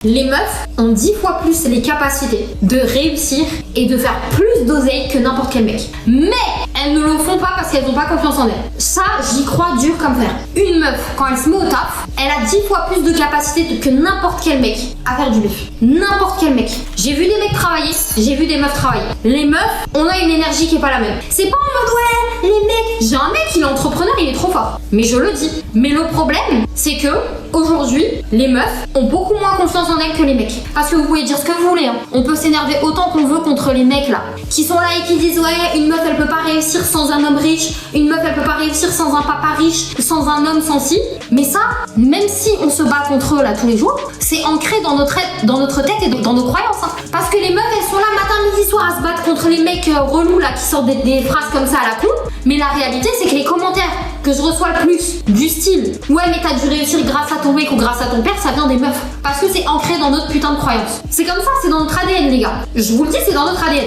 Les meufs ont 10 fois plus les capacités de réussir et de faire plus d'oseille que n'importe quel mec. Mais elles ne le font pas parce qu'elles n'ont pas confiance en elles. Ça, j'y crois dur comme fer. Une meuf, quand elle se met au taf, elle a 10 fois plus de capacité que n'importe quel mec à faire du bif. N'importe quel mec. J'ai vu des mecs travailler, j'ai vu des meufs travailler. Les meufs, on a une énergie qui est pas la même. C'est pas en mode ouais, les mecs. J'ai un mec, il est entrepreneur, il est trop fort. Mais je le dis. Mais le problème, c'est que aujourd'hui, les meufs ont beaucoup moins confiance en elles que les mecs. Parce que vous pouvez dire ce que vous voulez, hein. On peut s'énerver autant qu'on veut contre les mecs là, qui sont là et qui disent ouais, une meuf elle peut pas réussir sans un homme riche, une meuf elle peut pas réussir sans un papa riche, sans un homme, sans ci. Mais ça, même si on se bat contre eux là tous les jours, c'est ancré dans notre tête et dans nos croyances. Hein. Parce que les meufs elles sont là matin, midi, soir à se battre contre les mecs relous là qui sortent des phrases comme ça à la con. Mais la réalité c'est que les commentaires que je reçois le plus du style ouais mais t'as dû réussir grâce à ton mec ou grâce à ton père, ça vient des meufs. Parce que c'est ancré dans notre putain de croyance. C'est comme ça, c'est dans notre ADN les gars. Je vous le dis, c'est dans notre ADN.